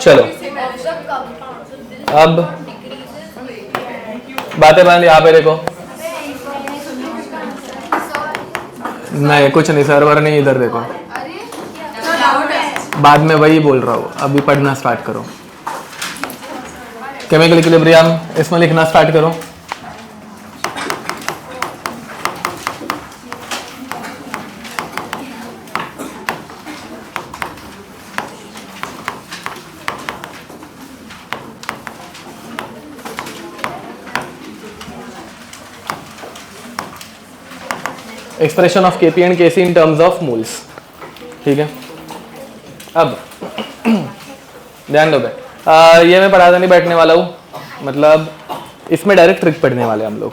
चलो अब बातें बंद। यहाँ पे देखो, नहीं कुछ नहीं, सर्वर नहीं, इधर देखो, बाद में वही बोल रहा हूँ, अभी पढ़ना स्टार्ट करो। केमिकल इक्विलिब्रियम इसमें लिखना स्टार्ट करो। Expression of KP and KC in terms of moles. ठीक है, अब ध्यान दो भाई, ये मैं पढ़ाता नहीं बैठने वाला हूँ, मतलब इसमें डायरेक्ट ट्रिक पढ़ने वाले हम लोग।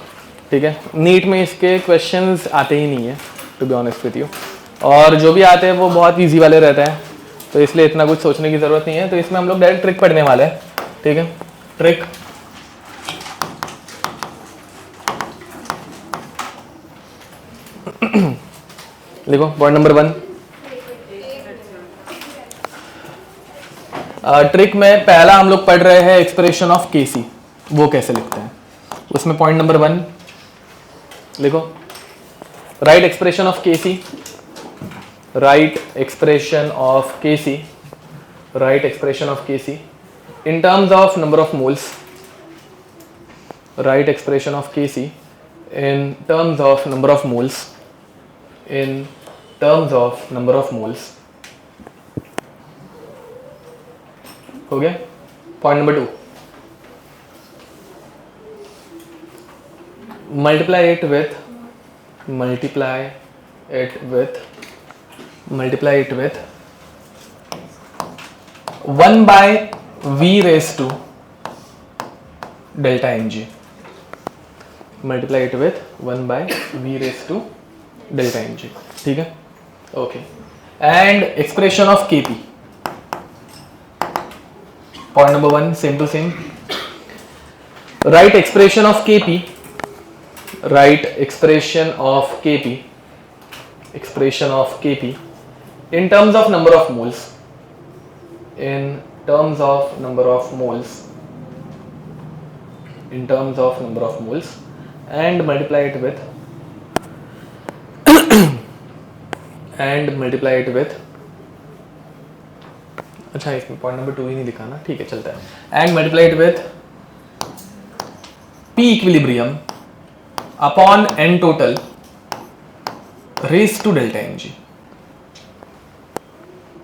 ठीक है, नीट में इसके क्वेश्चंस आते ही नहीं है to be honest with you, और जो भी आते हैं वो बहुत इजी वाले रहते हैं, तो इसलिए इतना कुछ सोचने की ज़रूरत नहीं है। तो इसमें हम लोग डायरेक्ट ट्रिक पढ़ने वाले हैं। ठीक है, ट्रिक लिखो, पॉइंट नंबर 1। ट्रिक में पहला हम लोग पढ़ रहे हैं एक्सप्रेशन ऑफ केसी, वो कैसे लिखते हैं। उसमें पॉइंट नंबर 1 लिखो, write expression of KC, write expression of KC, write expression of KC in terms of number of moles, write expression of KC in terms of number of moles, in terms of number of moles। हो गया। Point number 2, multiply it with 1 by v raised to delta mg, multiply it with 1 by v raised to delta M G. ठीक है, okay. And expression of KP, point number 1 same to same, write expression of KP, write expression of KP, expression of KP in terms of number of moles, in terms of number of moles, in terms of number of moles and multiply it with and multiply it with, अच्छा इसमें point number 2 ही नहीं लिखा ना, ठीक है चलता है, and multiply it with P equilibrium upon N total raised to delta mg,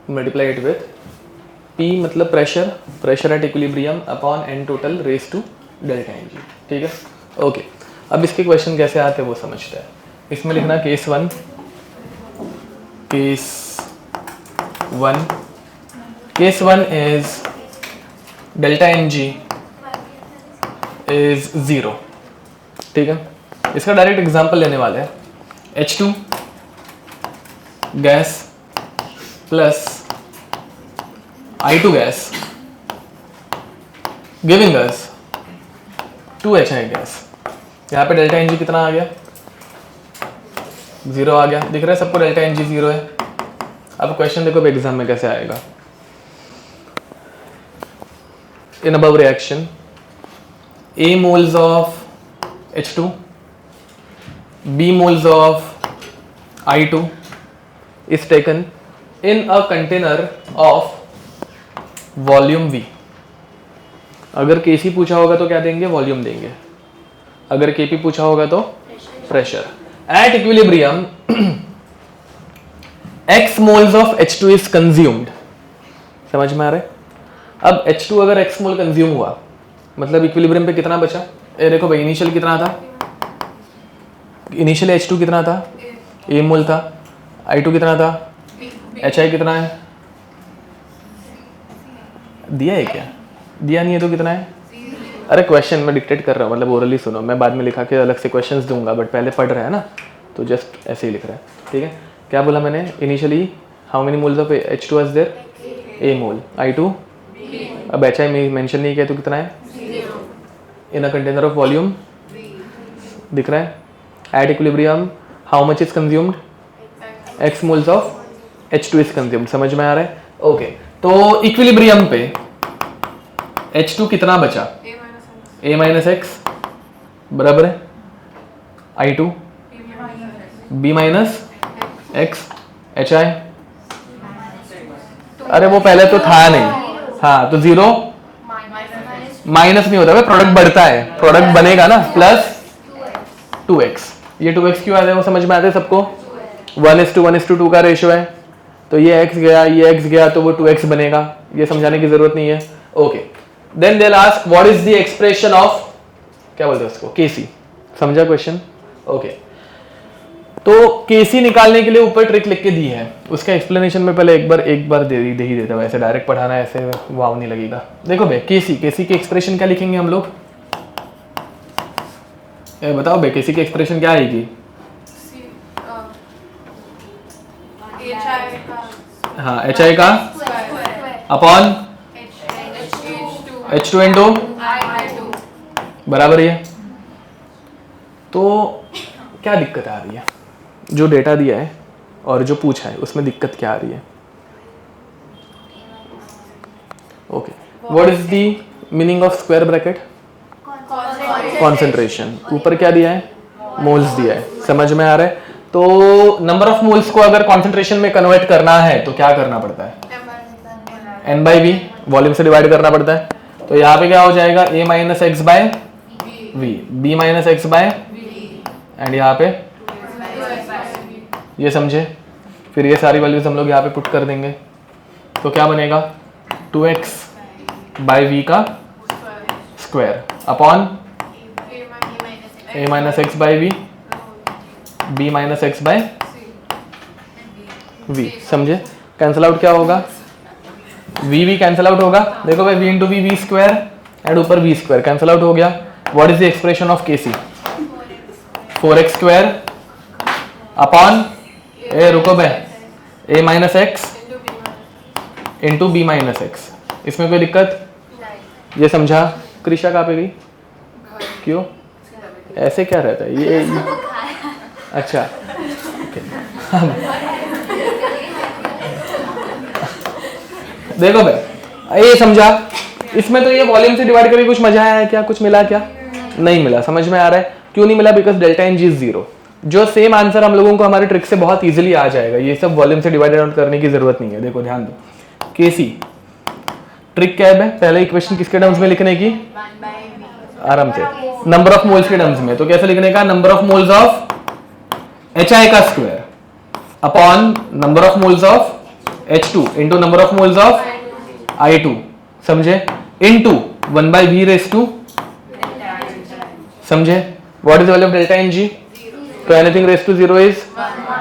multiply it with P मतलब pressure, pressure at equilibrium upon N total raised to delta mg। ठीक है, ओके। अब इसके क्वेश्चन कैसे आते हैं वो समझते हैं। इसमें लिखना case 1, case 1 is delta mg is 0। ठीक है, इसका डायरेक्ट एग्जांपल लेने वाले हैं, H2 gas plus I2 gas giving us 2HI gas. यहाँ पे डेल्टा mg कितना आ गया, 0 आ गया, दिख रहा है सबको डेल्टा mg 0 है। अब क्वेश्चन देखो एग्जाम में कैसे आएगा। In above reaction A moles of H2, B moles of I2 is taken in a container of volume V। अगर Kc पूछा होगा तो क्या देंगे, वॉल्यूम देंगे। अगर Kp पूछा होगा तो pressure. At equilibrium X moles of H2 is consumed। समझ में आ रहा है? अब H2 अगर X मोल कंज्यूम हुआ मतलब इक्विलिब्रियम पे कितना बचा, ये देखो भाई, इनिशियल कितना था, इनिशियल H2 कितना था, A मोल था, I2 कितना था, HI कितना है, दिया है क्या, दिया नहीं है तो कितना है। अरे क्वेश्चन मैं डिक्टेट कर रहा हूँ, मतलब ओरली सुनो, मैं बाद में लिखा के अलग से क्वेश्चंस दूंगा, बट पहले पढ़ रहे हैं ना, तो जस्ट ऐसे ही लिख रहा है। ठीक है, क्या बोला मैंने, initially how many moles of H2 was there, A mole, I2, अब HI में मेंशन नहीं किया तो कितना है, इन अ कंटेनर ऑफ वॉल्यूम दिख रहा है। At equilibrium how much is consumed, X moles of H2 is consumed. समझ में आ रहा है? ओके, तो इक्विलिब्रियम पे H2 कितना बचा? A माइनस एक्स बराबर है I2 B minus x HI। अरे वो पहले तो था नहीं, हाँ तो 0 माइनस नहीं होता, प्रोडक्ट बढ़ता है, प्रोडक्ट बनेगा ना प्लस 2x। ये 2x क्यों आ रहा है वो समझ में आता है सबको? 1:1:2 का रेशियो है, तो ये x गया ये x गया तो वो 2x बनेगा, ये समझाने की जरूरत नहीं है। Okay, then they will ask what is the expression of, क्या बोलते हैं उसको, केसी। समझा क्वेश्चन? ओके, तो केसी निकालने के लिए ऊपर ट्रिक लिख के दी है, उसका एक्सप्लेनेशन में पहले एक बार दे ही देता हूं, ऐसे डायरेक्ट पढ़ाना ऐसे वाव नहीं लगेगा। देखो भाई केसी की एक्सप्रेशन क्या लिखेंगे हम लोग, बताओ भाई केसी की एक्सप्रेशन क्या आएगी? हाँ HI का अपॉन H2 इंटू बराबर है। तो क्या दिक्कत आ रही है? जो डेटा दिया है और जो पूछा है उसमें दिक्कत क्या आ रही है? Okay, what is the meaning of square bracket? Concentration. ऊपर क्या दिया है? मोल्स दिया है, समझ में आ रहा है? तो नंबर ऑफ मोल्स को अगर कॉन्सेंट्रेशन में कन्वर्ट करना है तो क्या करना पड़ता है? N/V, वॉल्यूम से डिवाइड करना पड़ता है। तो यहाँ पे क्या हो जाएगा? A minus x by V, B minus x by and यहाँ पे ये समझे? फिर ये सारी वैल्यूज हम लोग यहाँ पे पुट कर देंगे, तो क्या बनेगा? 2x बाय वी का square upon A minus x by V, B minus x by V. समझे? कैंसल आउट क्या होगा? V कैंसल आउट होगा, देखो भाई V into V square and ऊपर V स्क्वायर कैंसल आउट हो गया। What is the expression of KC? 4x square upon रुको भाई A minus x into B minus x. इसमें कोई दिक्कत? ये समझा? कृषा कहाँ पे गई? क्यों ऐसे क्या रहता है ये? अच्छा देखो भाई ये समझा? इसमें तो ये वॉल्यूम से डिवाइड करके कुछ मजा आया है क्या? कुछ मिला क्या? नहीं मिला। समझ में आ रहा है क्यों नहीं मिला? Because delta N G is 0। जो सेम आंसर हम लोगों को हमारे ट्रिक से बहुत इजीली आ जाएगा, ये सब वॉल्यूम से डिवाइड आउट करने की जरूरत नहीं है। देखो ध्यान दो, केसी ट्रिक क्या है? पहले इक्वेशन किसके टर्म्स में लिखने की? आराम से नंबर ऑफ मोल्स के टर्म्स में। तो कैसे लिखने का? Number of moles of HI का square upon number of moles of H2 into number of moles of I2। समझे? इंटू 1/v रेस टू, समझे? What is value of delta N G? तो एनीथिंग रेस टू 0 इज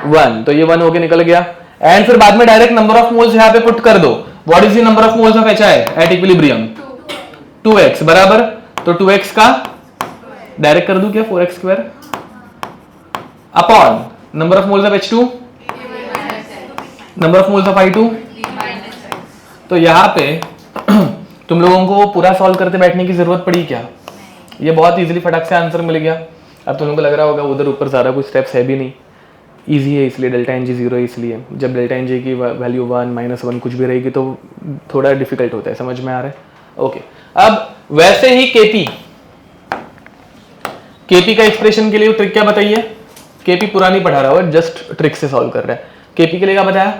1, तो ये 1 होके निकल गया। And फिर बाद में डायरेक्ट नंबर ऑफ मोल्स यहाँ पे पुट कर दो। What is the number of moles of HI at equilibrium? 2x बराबर, तो 2x का डायरेक्ट कर दूं क्या? 4x square upon number of moles of H2, number of moles of I2। तो यहाँ पे तुम लोगों को पूरा सॉल्व करते बैठने की जरूरत पड़ी क्या? ये बहुत इजीली फटाक से आंसर मिल गया। अब तुम लोगों को लग रहा होगा उधर ऊपर ज़्यादा कुछ स्टेप्स है भी नहीं, इजी है इसलिए, डेल्टा एन जी 0 है इसलिए। जब डेल्टा एन जी की वैल्यू 1 -1 कुछ भी रहेगी तो थोड़ा डिफिकल्ट होता है। समझ में आ रहा है? ओके, अब वैसे ही केपी का एक्सप्रेशन के लिए ट्रिक क्या बताइए? केपी पूरा नहीं पढ़ा रहा हो, जस्ट ट्रिक से सॉल्व कर रहा है। केपी के लिए क्या बताया?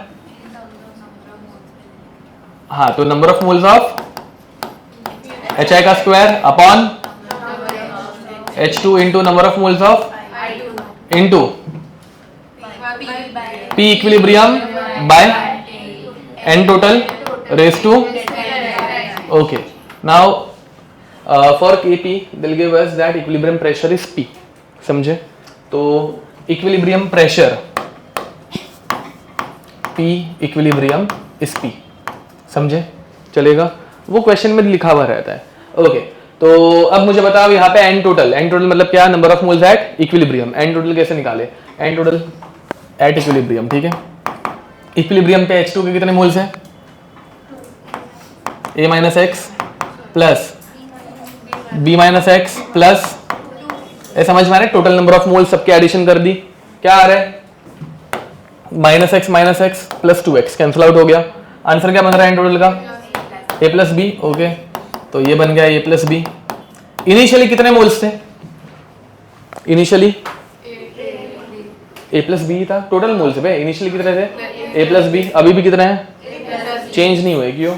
हाँ, तो number of moles of HI का square upon H2 into number of moles of into P equilibrium by N total raise to. Okay, now for KP they'll give us that equilibrium pressure is P। समझे? तो equilibrium pressure P equilibrium is P। समझे? चलेगा? वो question में लिखा हुआ रहता है। ओके, तो अब मुझे बताओ यहाँ पे एन टोटल मतलब क्या? Number of moles at equilibrium. N total कैसे निकाले? एन टोटल एट इक्विलिब्रियम, ठीक है? इक्विलिब्रियम पे H2 के कितने मोल्स हैं? A minus x plus B minus x plus, समझ में आ रहा है? टोटल नंबर ऑफ मोल्स सबके एडिशन कर दी, क्या आ रहा है? -x plus 2x cancel out हो गया। आंसर क्या बन रहा है एन टोटल का? A plus B। ओके, तो ये बन गया ए प्लस बी। इनिशियली कितने मोल्स थे? इनिशियली ए प्लस बी था, टोटल मोल्स पे इनिशियली कितने थे? A plus B. अभी भी कितने हैं? चेंज नहीं हुए, क्यों?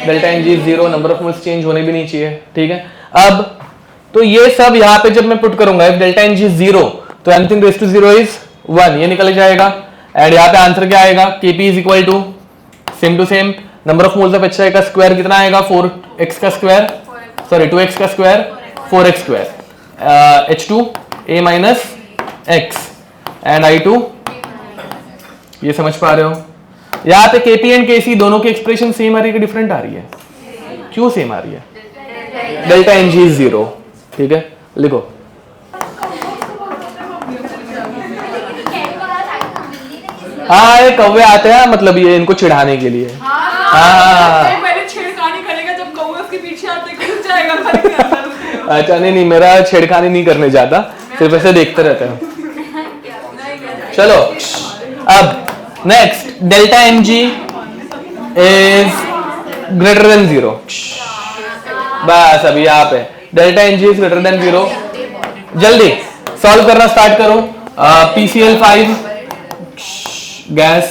Delta N G 0, number of moles change होने भी नहीं चाहिए, ठीक है। अब तो ये सब यहाँ पे जब मैं पुट करूंगा, इफ डेल्टा एन जी 0 तो एनीथिंग रेज टू 0 इज 1, ये निकल जाएगा। एंड यहाँ पे आंसर क्या आएगा? Kp is equal to same number of moles of HI का स्क्वायर कितना आएगा? 4x का स्क्वायर, सॉरी 2x का square 4x square, H2 A minus x and I2। ये समझ पा रहे हो? यहाँ पे Kp एंड Kc दोनों की एक्सप्रेशन सेम आ रही है कि डिफरेंट आ रही है? क्यों सेम आ रही है? डेल्टा एन जी 0, ठीक है। लिखो हाँ, ये कौवे आते हैं, मतलब ये इनको चिढ़ाने के लिए। हाँ पहले छेड़खानी करेगा, जब कौवे उसके पीछे आते घुस जाएगा। अच्छा नहीं, मेरा छेड़खानी नहीं करने जाता, सिर्फ ऐसे देखते रहते हैं। चलो अब next, delta N G is greater than 0। बस अभी यहाँ पे delta N G is greater than 0। जल्दी सॉल्व करना स्टार्ट करो। PCl5 gas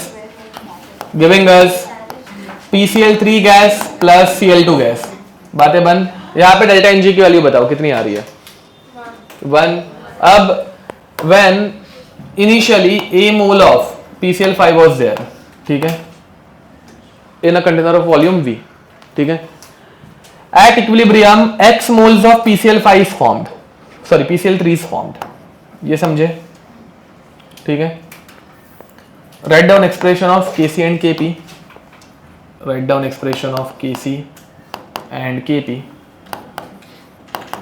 giving us PCl3 gas plus Cl2 gas। बातें बंद। यहाँ पे डेल्टा एन जी की वैल्यू बताओ कितनी आ रही है? 1। अब when initially a mole of PCl5 was there, ठीक है, in a container of volume V, ठीक है, at equilibrium x moles of PCl5 is formed, sorry PCl3 is formed। ये समझे? ठीक है। Write down expression of Kc and Kp, write down expression of Kc and Kp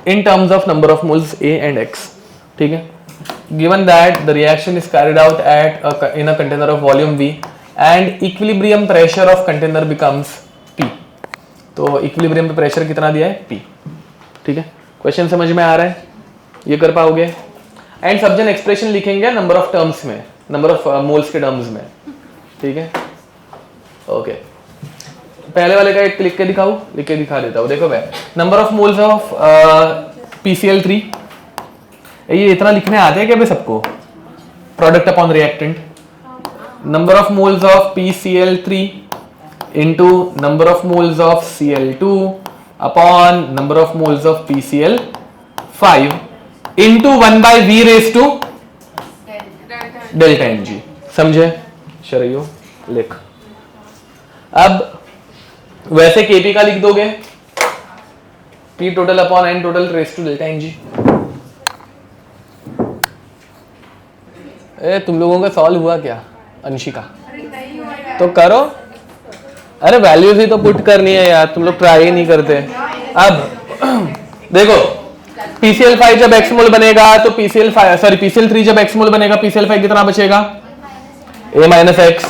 in terms of number of moles A and X, ठीक है। Given that the reaction is carried out in a container of volume V and equilibrium pressure of container becomes P, तो equilibrium पे pressure कितना दिया है? P, ठीक है। Question समझ में आ रहा है? ये कर पाओगे? एंड सब जन एक्सप्रेशन लिखेंगे नंबर ऑफ टर्म्स में, नंबर ऑफ मोल्स के टर्म्स में, ठीक है। ओके, पहले वाले का एक लिख के दिखाऊं? लिख के दिखा देता हूं। देखो भाई, number of moles of PCl3, ये इतना लिखने आते हैं क्या भाई सबको? Product upon reactant, number of moles of PCl3 into number of moles of Cl2 upon number of moles of PCl5 into 1/V raise to delta N G. समझे? शरयू लिख। अब वैसे Kp का लिख दोगे P total upon N total raise to delta N G. तुम लोगों का सॉल्व हुआ क्या अंशिका? तो करो। अरे वैल्यूज ही तो पुट करनी है यार, तुम लोग ट्राई ही नहीं करते। अब देखो PCl5 जब x मोल बनेगा तो PCl3 जब x मोल बनेगा PCl5 कितना बचेगा? A minus x.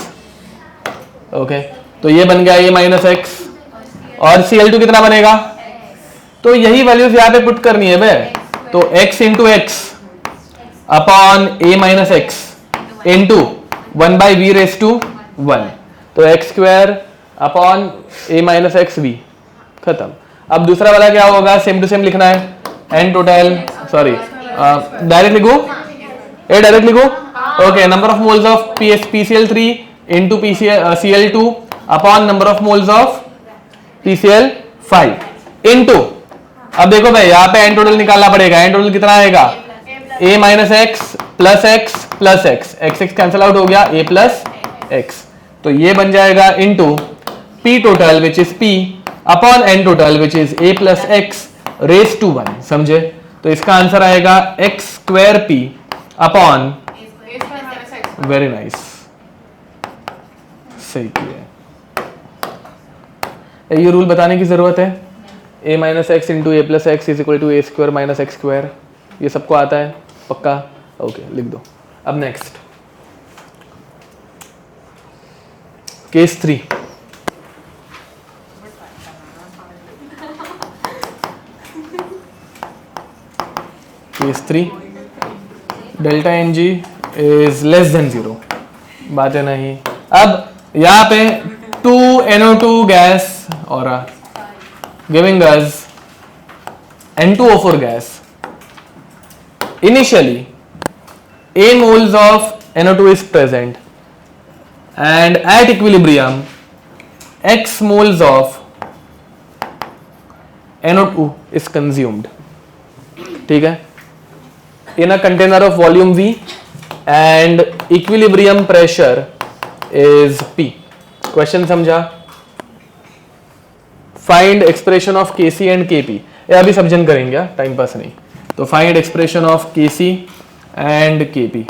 ओके, तो ये बन गया A माइनस एक्स। और Cl2 कितना बनेगा? तो यही वैल्यूज यहाँ पे पुट करनी है बे। तो x into x upon A minus x into 1/V raise to 1, तो x square upon A minus x V, खत्म। अब दूसरा वाला क्या होगा? सेम टू सेम लिखना है। एन टोटल, सॉरी डायरेक्ट लिखो, ए डायरेक्ट लिखो। Okay, number of moles of PCl3 into Cl2 upon number of moles of PCl5 into, अब देखो भाई यहाँ पे एन टोटल निकालना पड़ेगा। एन टोटल कितना आएगा? A minus x plus x plus x, x cancel out हो गया, A प्लस एक्स, तो ये बन जाएगा into P total which is P upon N total which is A plus x raise to 1। समझे? तो इसका आंसर आएगा x square P upon, very nice, सही किया। ये रूल बताने की जरूरत है। A minus x into A plus x is equal to A square minus x square, ये सबको आता है पक्का? ओके, लिख दो। अब next case 3। Case 3, delta N G is less than 0, बात है नहीं। अब यहाँ पे 2NO2 गैस और giving us N2O4 gas. Initially, A moles of NO2 is present, and at equilibrium, X moles of NO2 is consumed. ठीक है? In a container of volume V, and equilibrium pressure is P. Question समझा? Find expression of Kc and Kp. ये अभी समझन करेंगे, time pass नहीं. तो find expression of Kc and Kp.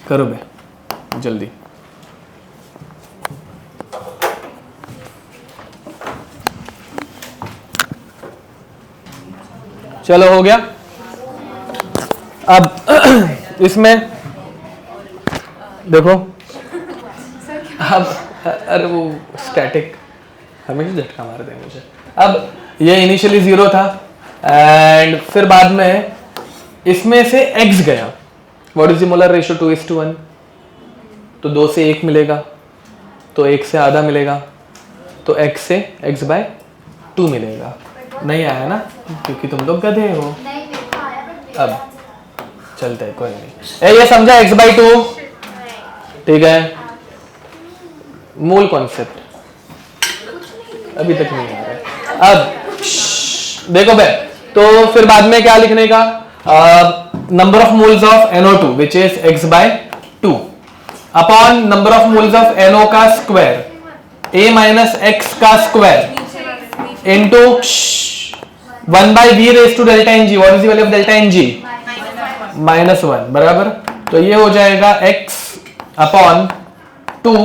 करो बे जल्दी. चलो हो गया. अब इसमें देखो, अब अरे वो स्टैटिक हमेशा झटका मार देंगे मुझे. अब ये इनिशियली 0 था एंड फिर बाद में इसमें से x गया. What is the molar ratio 2:1? तो 2 से 1 मिलेगा, तो 1 से आधा मिलेगा, तो x से x/2 मिलेगा. नहीं आया ना, क्योंकि तुम लोग गधे हो. अब चलते हैं, कोई नहीं. ये समझा x/2? ठीक है. मूल कॉन्सेप्ट अभी तक नहीं आ रहा है. अब देखो बे, तो फिर बाद में क्या लिखने का? Number of moles of NO2 which is x/2 upon number of moles of NO का स्क्वायर A माइनस x का square into 1/v raise to delta N g. What is the value of delta N g? -1. बराबर. तो ये हो जाएगा x upon 2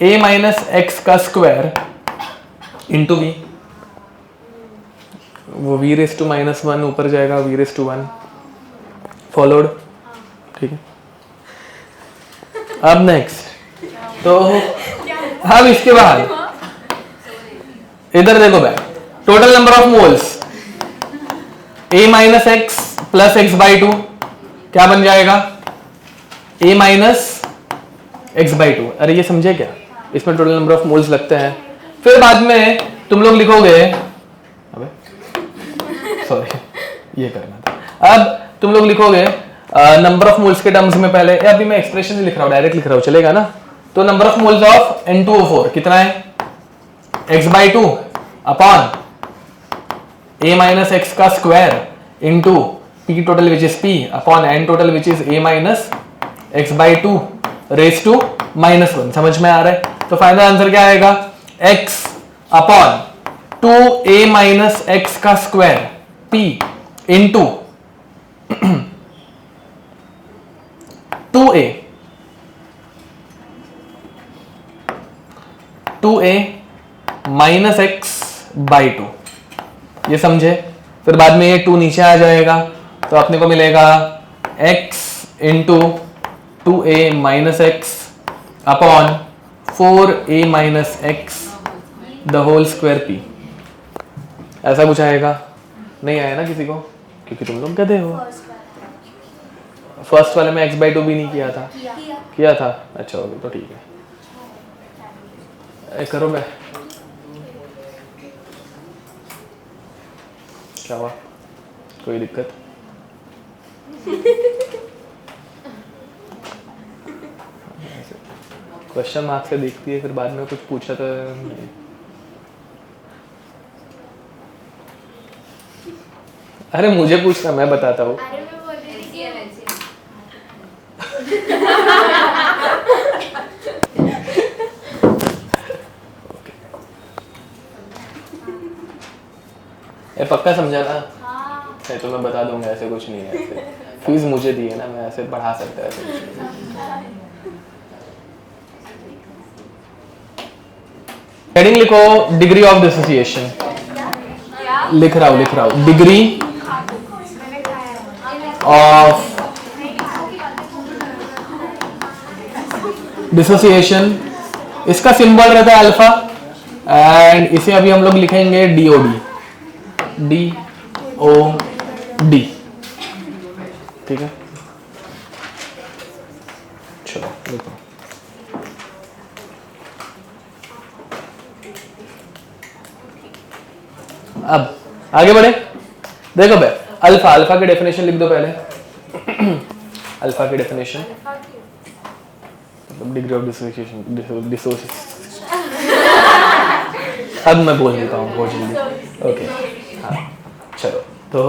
A minus x का square into v. वो v raise to -1 ऊपर जाएगा, v रेज टू 1 फॉलोड. ठीक है. अब नेक्स्ट, तो अब इसके बाद इधर देखो भाई, total number of moles A minus x plus x/2 क्या बन जाएगा? A minus x/2. अरे ये समझे क्या? इसमें टोटल नंबर ऑफ मोल्स लगते हैं. फिर बाद में तुम लोग लिखोगे, अबे सॉरी ये करना था. अब तुम लोग लिखोगे नंबर ऑफ मोल्स के टर्म्स में पहले. अभी मैं एक्सप्रेशन नहीं लिख रहा हूं, डायरेक्ट लिख रहा हूं, चलेगा ना? तो number of moles of N2O4 कितना है? x/2 upon A minus X का square into P total which is P upon N total which is A minus x/2 raise to -1. समझ में आ रहा है? तो फाइनल आंसर क्या आएगा? x upon 2A minus X का square P into 2A minus x/2. ये समझे? फिर बाद में ये 2 नीचे आ जाएगा, तो अपने को मिलेगा x into 2A minus x upon 4A minus x the whole square P. ऐसा कुछ आएगा? नहीं आया ना किसी को, क्योंकि तुम लोग गधे हो. फर्स्ट वाले में x/2 भी नहीं किया था. किया था? अच्छा हो गया, तो ठीक है. करो मैं, क्या हुआ? कोई दिक्कत? क्वेश्चन मार्क से देखती है, फिर बाद में कुछ पूछा तो नहीं. अरे मुझे पूछना, मैं बताता हूँ. पक्का समझा ना? नहीं तो मैं बता दूंगा, ऐसे कुछ नहीं है. ऐसे फीस मुझे दी है ना, मैं ऐसे बढ़ा सकता है. ऐसे कुछ हेडिंग लिखो, डिग्री ऑफ डिसोसिएशन. लिख रहा हूँ डिग्री ऑफ डिसोसिएशन. इसका सिंबल रहता है अल्फा, एंड इसे अभी हम लोग लिखेंगे DOD. DOD. ठीक है. चलो देखो, अब आगे बढ़े, देखो बे, अल्फा, अल्फा की डेफिनेशन लिख दो पहले। अल्फा की डेफिनेशन, डिग्री ऑफ डिसोसिएशन, अब मैं बोल देता हूँ बहुत जल्दी। ओके, हाँ चलो, तो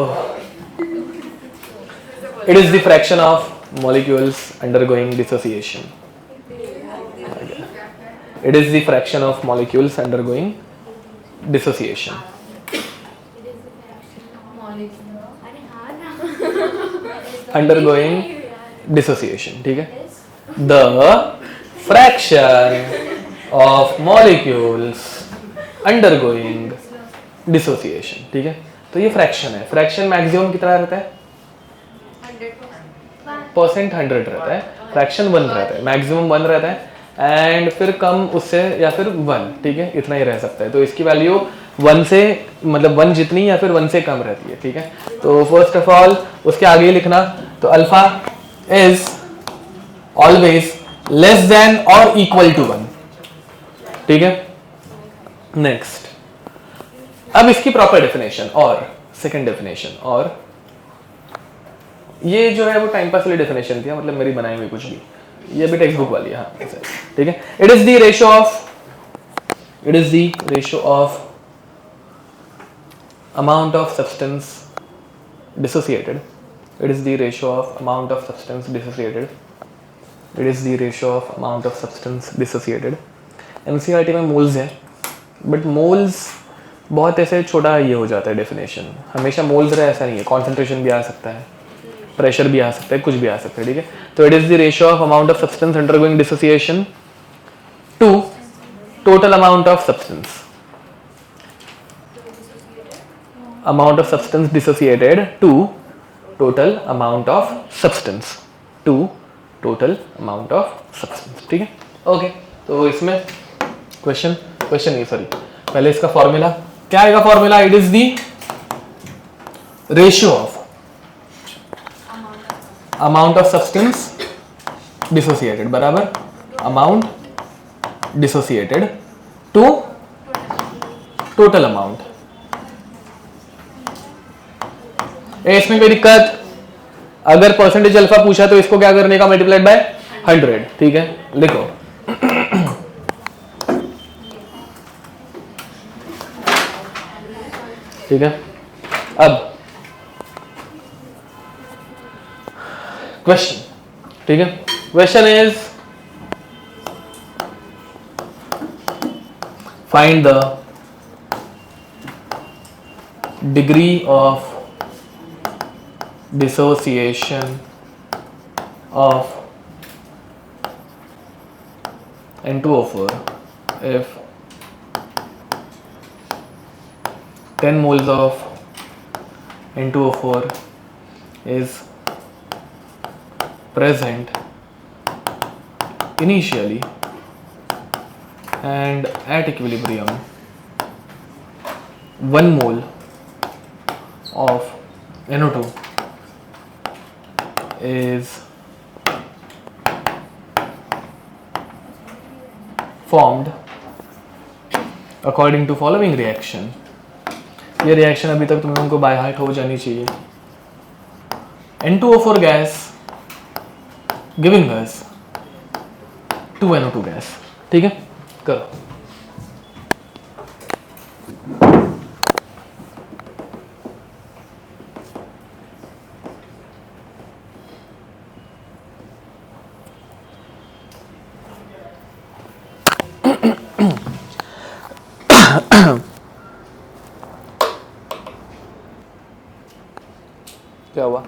it is the fraction of molecules undergoing dissociation. It is the fraction of molecules undergoing dissociation. Undergoing dissociation, ठीक है? The fraction of molecules undergoing dissociation, ठीक है? तो ये फ्रैक्शन है, फ्रैक्शन मैक्सिमम कितना रहता है? 100 रहता है, फ्रैक्शन 1 रहता है, मैक्सिमम 1 रहता है, एंड फिर कम उससे या फिर 1, ठीक है, इतना ही रह सकता है। तो इसकी वैल्यू 1 से, मतलब 1 जितनी या फिर 1 से कम रहती है, ठीक है। तो फर्स्ट ऑफ ऑल उसके आगे लिखना, तो alpha is always less than और इक्वल टू 1, ठीक है। नेक्स्ट, अब इसकी प्रॉपर डेफिनेशन और सेकंड डेफिनेशन, और ये जो है वो टाइम पास वाली डेफिनेशन थी, मतलब मेरी बनाई हुई कुछ भी, ये भी टेक्स्ट बुक वाली है, हाँ ठीक है। It is the ratio of amount of substance dissociated, it is the ratio of amount of substance dissociated, it is the ratio of amount of substance dissociated. NCERT में मोल्स है, but moles बहुत ऐसे छोटा ये हो जाता है definition, हमेशा मोल्स रहे ऐसा नहीं है, कॉन्सेंट्रेशन भी आ सकता है, प्रेशर भी आ सकता है, कुछ भी आ सकता है, ठीक है। तो it is the ratio of amount of substance undergoing dissociation to total amount of substance, amount of substance dissociated to total amount of substance, to total amount of substance, ठीक है। ओके, तो इसमें क्वेश्चन नहीं, sorry, पहले इसका formula क्या आएगा? Formula, it is the ratio of amount of substance dissociated बराबर amount dissociated to total amount। इसमें कोई दिक्कत? अगर परसेंटेज अल्फा पूछा तो इसको क्या करने का? मल्टीप्लाइड बाय 100, ठीक है, लिखो। ठीक है, अब क्वेश्चन, ठीक है। Question is find the degree of dissociation of N2O4 if 10 moles of N2O4 is present initially and at equilibrium 1 mole of NO2 is formed according to following reaction। ये reaction अभी तक तुम लोगों को बाय हार्ट हो जानी चाहिए। N2O4 gas giving us 2NO2 gas, ठीक है, करो। क्या हुआ?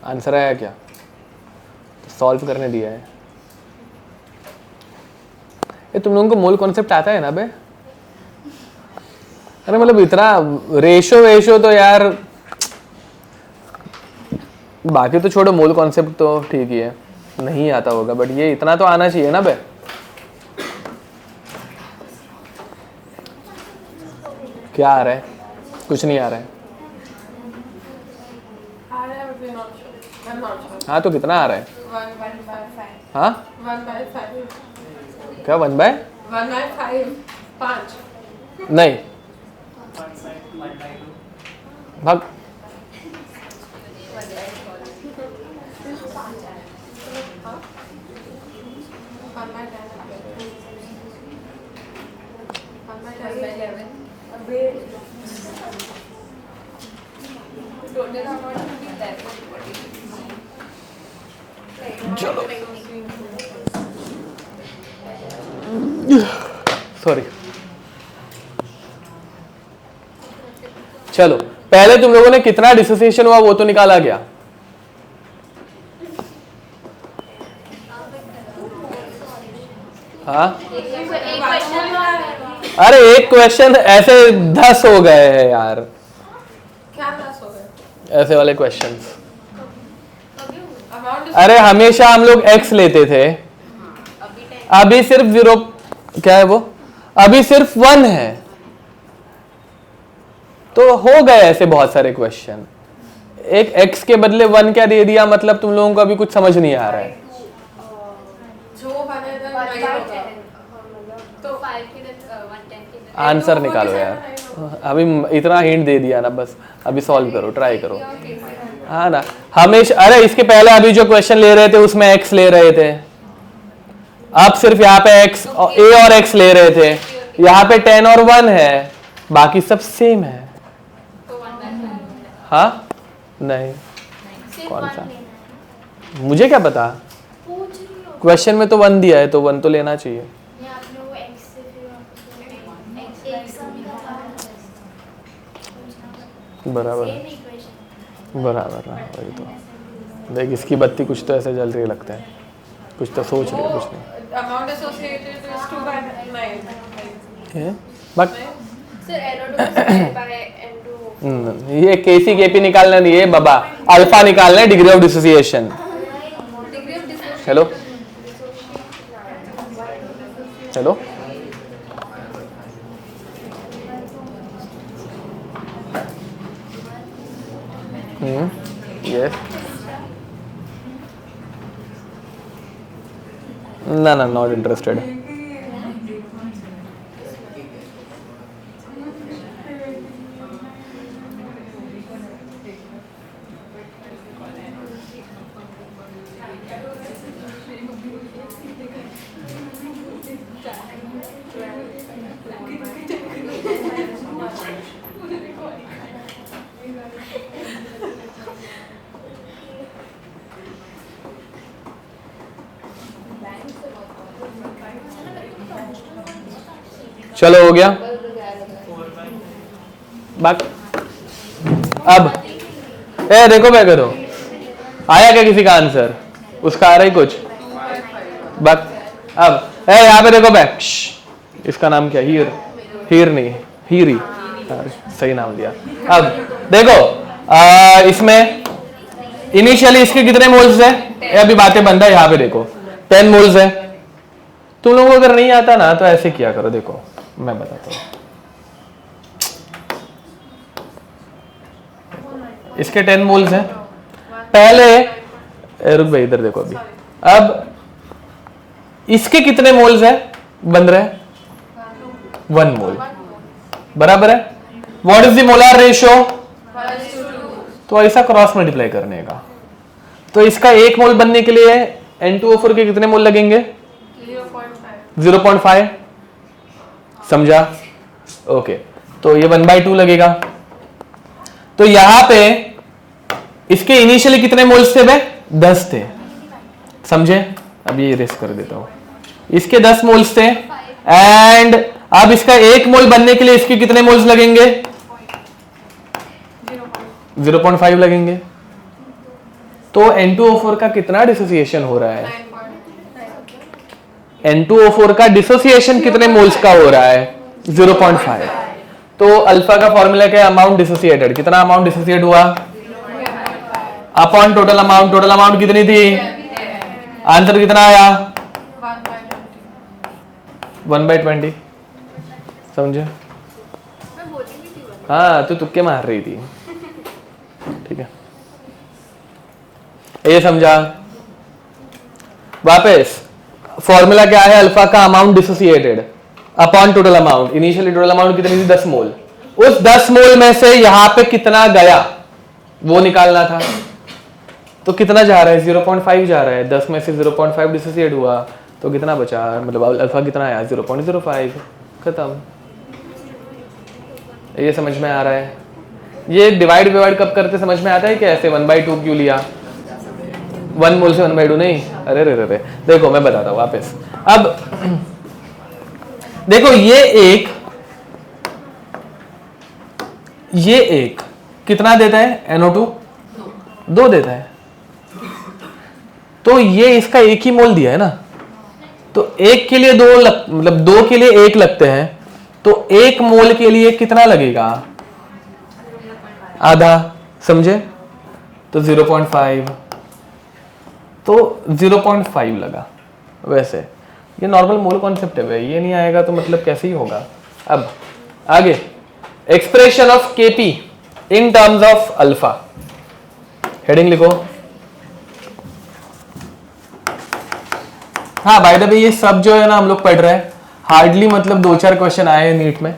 आंसर आया क्या? तो सॉल्व करने दिया है। ये तुम लोगों को मोल कॉन्सेप्ट आता है ना बे? अरे मतलब इतना रेशो तो यार, बाकी तो छोड़ो, मोल कॉन्सेप्ट तो ठीक ही है, नहीं आता होगा, बट ये इतना तो आना चाहिए ना बे। क्या आ रहा है? कुछ नहीं आ रहा है। हाँ तो कितना आ रहा है? 1/5। हाँ 1/5। क्या 1/5? 5 नहीं, भाग। चलो सॉरी, चलो पहले तुम लोगों ने कितना डिसोसिएशन हुआ वो तो निकाला गया। हाँ, अरे एक क्वेश्चन ऐसे 10 हो गए हैं यार, क्या 10 हो गए ऐसे वाले क्वेश्चंस। अमाउंट? अरे हमेशा हम लोग x लेते थे, अभी सिर्फ 0, क्या है वो, अभी सिर्फ 1 है, तो हो गए ऐसे बहुत सारे क्वेश्चन। एक x के बदले 1 क्या दे दिया, मतलब तुम लोगों को अभी कुछ समझ नहीं आ रहा है। जो बनेगा नहीं होगा तो 5 की 110 की आंसर निकालो यार, अभी इतना हिंट दे दिया ना, बस अभी सॉल्व करो, ट्राई करो। हाँ ना, हमेशा, अरे इसके पहले अभी जो क्वेश्चन ले रहे थे उसमें x ले रहे थे, अब सिर्फ यहाँ पे x a और x ले रहे थे, यहाँ पे 10 और 1 है, बाकी सब सेम है। हाँ नहीं, कौन सा, मुझे क्या पता, क्वेश्चन में तो 1 दिया है तो 1 तो लेना चाहिए। बराबर बराबर, वही तो देख, इसकी बत्ती कुछ तो ऐसे जल रही लगता है, कुछ तो सोच रही है, कुछ नहीं अमाउंट एसोसिएटेड इज 2 बाय 9 है। बट सर एरोडोस बाय n2 ये केसी केपी निकालना नहीं है बाबा, अल्फा निकालना है, degree of dissociation. Degree of dissociation. Hello hello, yes, ना ना, नॉट इंटरेस्टेड। चलो हो गया बात। अब ए देखो मैं करो, आया क्या किसी का आंसर, उसका आ रहा ही कुछ बात। अब ए यहाँ पे देखो बैक, इसका नाम क्या, हीर, हीर नहीं हीरी, सही नाम दिया। अब देखो इसमें इनिशियली इसके कितने मोल्स है, अभी बातें बंद है, यहाँ पे देखो 10 मोल्स है। तुम लोगों को अगर नहीं आता ना तो ऐसे किया करो, देखो मैं बताता हूँ, इसके 10 मोल्स हैं पहले, रुक भाई इधर देखो अभी, अब इसके कितने मोल्स है बन रहे हैं, 1 मोल, बराबर है। What is the molar ratio, तो ऐसा क्रॉस मल्टीप्लाई करने का, तो इसका 1 मोल बनने के लिए N2O4 के कितने मोल लगेंगे, 0.5, समझा, ओके। तो ये 1/2 लगेगा, तो यहां पे इसके इनिशियली कितने मोल्स थे बे, 10 थे, समझे। अब ये इरेज कर देता हूं, इसके 10 मोल्स थे, एंड अब इसका 1 मोल बनने के लिए इसके कितने मोल्स लगेंगे, 0.5 लगेंगे। तो N2O4 का कितना डिसोसिएशन हो रहा है, N2O4 का डिसोसिएशन कितने मोल्स का हो रहा है, 0.5। तो अल्फा का फॉर्मूला क्या है, अमाउंट डिसोसिएटेड, कितना अमाउंट डिसोसिएट हुआ upon total amount, total amount कितनी थी, आंसर कितना आया 1/20, समझे। हाँ तू तुक्के मार रही थी, ठीक है, ये समझा। वापस फॉर्मूला क्या है, अल्फा का amount dissociated, upon total amount. Initially total amount कितनी थी 10 मोल, उस 10 मोल में से यहां पे कितना गया वो निकालना था। तो कितना जा रहा है 0.5 जा रहा है, 10 में से 0.5 डिसोसिएट हुआ तो कितना बचा, मतलब अल्फा कितना आया 0.05, खत्म। ये समझ में आ रहा है। ये डिवाइड कब करते समझ में आता है कि ऐसे 1/2 क्यों लिया, 1 मोल से 1/2 नहीं, अरे रे रे, देखो मैं बताता हूँ वापस। अब देखो ये एक कितना देता है NO2, 2 देता है, तो ये इसका एक ही मोल दिया है ना, तो एक के लिए मतलब 2 के लिए 1 लगते हैं, तो 1 मोल के लिए कितना लगेगा, आधा, समझे, तो 0.5, तो 0.5 लगा। वैसे ये नॉर्मल मोल कॉन्सेप्ट है, ये नहीं आएगा तो मतलब कैसे ही होगा। अब आगे expression of KP in terms of alpha, heading लिखो। हाँ बाय द वे ये सब जो है ना हम लोग पढ़ रहे हैं, हार्डली मतलब 2-4 क्वेश्चन आए हैं नीट में,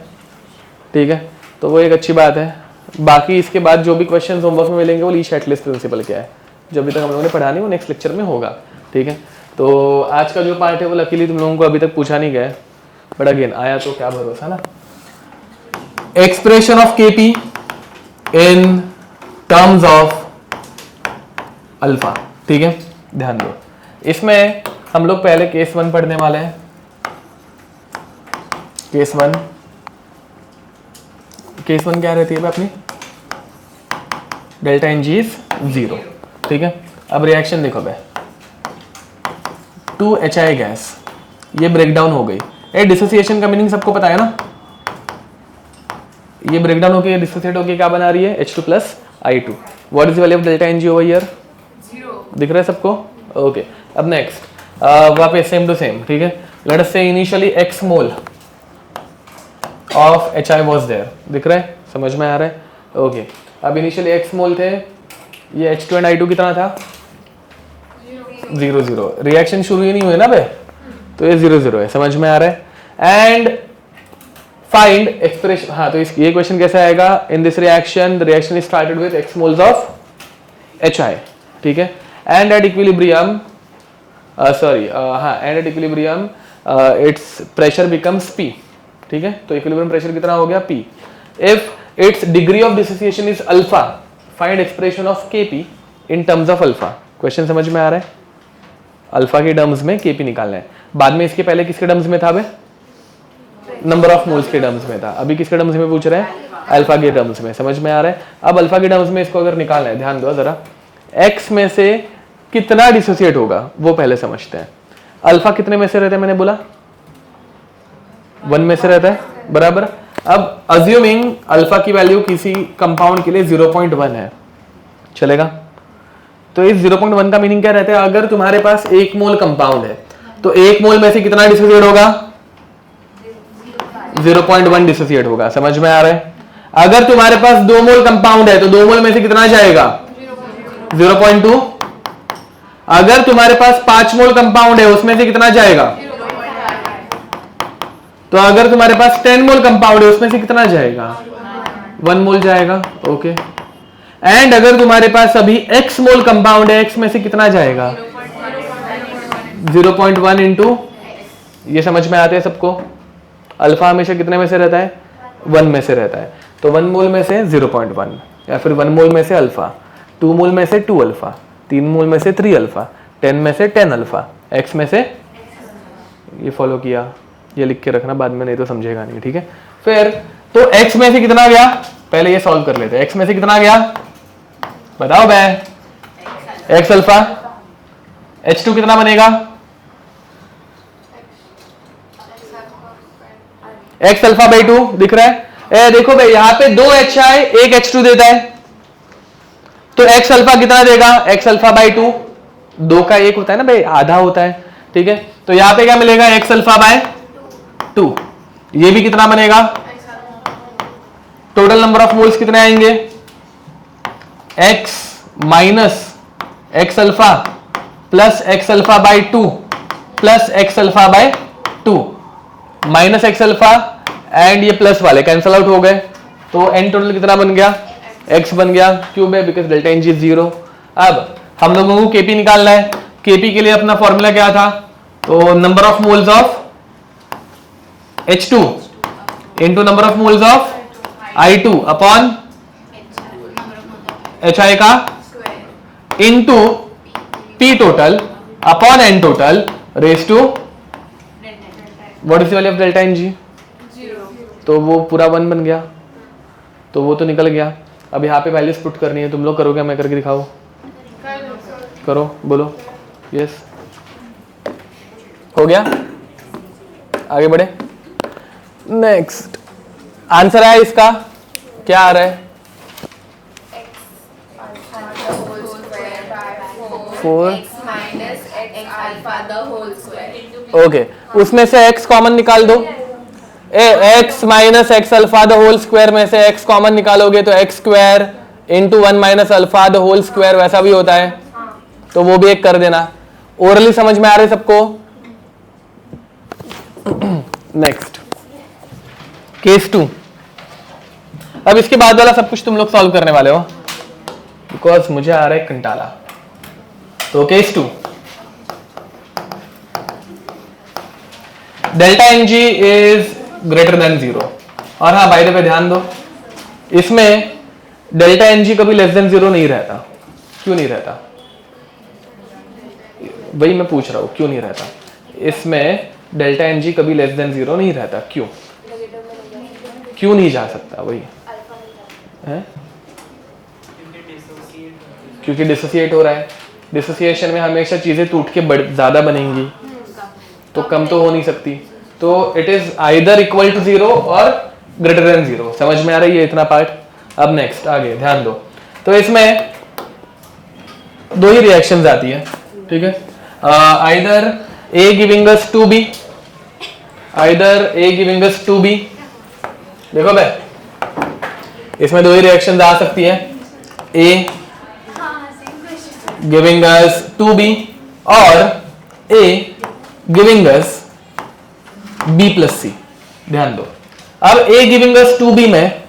ठीक है, तो वो एक अच्छी बात है। बाकी इसके बाद जो भी क्वेश्चन होमवर्क में मिलेंगे वो लीस्ट एटलिस्ट प्रिंसिपल क्या है, जो अभी तक हम लोगों ने पढ़ा नहीं वो नेक्स्ट लेक्चर में होगा, ठीक है। तो आज का जो पार्ट है वो लकीली तुम लोगों को अभी तक पूछा नहीं गया, बट अगेन आया तो क्या भरोसा ना। Expression of KP in terms of alpha, ठीक है, ध्यान दो। इसमें हम लोग पहले केस 1 पढ़ने वाले हैं। केस 1 क्या रहती है अपनी, डेल्टा एन जी इज 0, ठीक है। अब रिएक्शन देखो भाई, 2HI गैस ये ब्रेकडाउन हो गई। ए डिसोसिएशन का मीनिंग सबको पता है ना, ये ब्रेकडाउन होके डिसोसिएट होके क्या बना रही है H2+I2। What is value of delta N g over here, 0 दिख रहा है सबको, ओके। अब नेक्स्ट वापस सेम टू सेम, ठीक है। Let us say initially x mole of HI was there, दिख रहा है, समझ में आ रहा है, ओके। अब इनिशियली x मोल थे, ये H2 एंड I2 कितना था 0 रिएक्शन शुरू ही नहीं हुए ना बे, तो ये 0 है, समझ में आ रहा है। एंड फाइंड एक्सप्रेशन, हाँ तो ये क्वेश्चन कैसे आएगा, in this reaction the reaction is started with x moles of HI, ठीक है, and at equilibrium and at equilibrium it's pressure becomes P, ठीक है। तो इक्विलिब्रियम प्रेशर कितना हो गया P। If it's degree of dissociation is alpha, find expression of Kp in terms of alpha. Question समझ में आ रहा है, अल्फा के टर्म्स में Kp निकालना है। बाद में इसके पहले किसके टर्म्स में था बे, नंबर ऑफ मोल्स के टर्म्स में था, अभी किसके टर्म्स में पूछ रहे हैं, अल्फा के टर्म्स में, समझ में आ रहा है। अब अल्फा के टर्म्स में इसको अगर निकालना है, ध्यान दो जरा, x में से कितना डिसोसिएट होगा वो पहले समझते हैं। अल्फा कितने में से रहता है, मैंने बोला 1 में से रहता है, बराबर। अब अज्यूमिंग अल्फा की वैल्यू किसी कंपाउंड के लिए 0.1 है, चलेगा। तो इस 0.1 का मीनिंग क्या रहता है, अगर तुम्हारे पास 1 मोल कंपाउंड है तो 1 मोल में से कितना डिसोसिएट होगा 0.1 डिसोसिएट होगा, समझ में आ रहा है। अगर तुम्हारे पास 2 मोल कंपाउंड है तो 2 मोल में से कितना जाएगा 0.2। अगर तुम्हारे पास 5 मोल कंपाउंड है उसमें से कितना जाएगा, तो अगर तुम्हारे पास 10 मोल कंपाउंड है उसमें से कितना जाएगा 1 मोल जाएगा, ओके। एंड अगर तुम्हारे पास अभी x मोल कंपाउंड है, x में से कितना जाएगा 0.1 इंटू, ये समझ में आते हैं सबको। अल्फा हमेशा कितने में से रहता है 1 में से रहता है, तो 1 मोल में से 0.1, या फिर 1 मोल में से अल्फा, 2 मोल में से 2 अल्फा, 3 मोल में से 3 अल्फा, 10 में से 10 अल्फा, x में से, ये फॉलो किया, ये लिख के रखना बाद में नहीं तो समझेगा नहीं, ठीक है। फिर तो x में से कितना गया, पहले ये सॉल्व कर लेते हैं। x में से कितना गया बताओ बे, x अल्फा, H2 कितना बनेगा, x अल्फा बाई 2 दिख रहा है। देखो भाई यहाँ पे 2 HI 1 H2 देता है, तो x अल्फा कितना देगा, x अल्फा बाई 2, 2 का 1 होता है ना भाई, आधा होता है, ठीक है। तो यहाँ पे क्या मिलेगा x अल्फा बाय 2, ये भी कितना बनेगा, टोटल नंबर ऑफ मोल्स कितने आएंगे, x minus x alpha plus x alpha by 2 plus x alpha by 2, minus x alpha and ये प्लस वाले कैंसल आउट हो गए, तो एन टोटल कितना बन गया, एक्स बन गया, क्यों बे, because delta N G is 0। अब हम लोगों को केपी निकालना है, केपी के लिए अपना फॉर्मूला क्या था, तो number of moles of H2 into number of moles of I2 upon HI का into P total upon N total raise to what is the value of delta N G, तो वो पूरा 1 बन गया, तो वो तो निकल गया। अब यहाँ पे वैल्यूज पुट करनी है, तुम लोग करोगे मैं करके दिखाओ, करो बोलो, यस हो गया, आगे बढ़े। नेक्स्ट आंसर है इसका, क्या आ रहा है, 4 ओके, उसमें से x कॉमन निकाल दो, x minus x alpha the whole square में से x कॉमन निकालोगे तो x square into 1 minus alpha the whole square वैसा भी होता है, तो वो भी एक कर देना। ओरली समझ में आ रहे सबको। नेक्स्ट केस 2, अब इसके बाद वाला सब कुछ तुम लोग सॉल्व करने वाले हो बिकॉज मुझे आ रहा है कंटाला। तो case 2, delta N G is greater than 0, और हाँ बाय द वे ध्यान दो, इसमें डेल्टा एन जी कभी लेस देन 0 नहीं रहता। क्यों नहीं रहता, वही मैं पूछ रहा हूं, क्यों नहीं रहता, इसमें डेल्टा एन जी कभी लेस देन 0 नहीं रहता, क्यों, क्यों नहीं जा सकता, वही है क्योंकि डिसोसिएट हो रहा है। डिसोसिएशन में हमेशा चीजें टूट के ज्यादा बनेंगी, तो कम तो हो नहीं सकती, तो it is either equal to 0 और ग्रेटर देन 0। समझ में आ रही है इतना पार्ट। अब नेक्स्ट आगे ध्यान दो, तो इसमें दो ही रिएक्शंस आती है, ठीक है, either A giving us 2B, either A giving us 2B। देखो बे, इसमें दो ही रिएक्शंस आ सकती है, A गिविंग अस 2B और A giving us B plus C। ध्यान दो, अब A गिविंग अस 2B में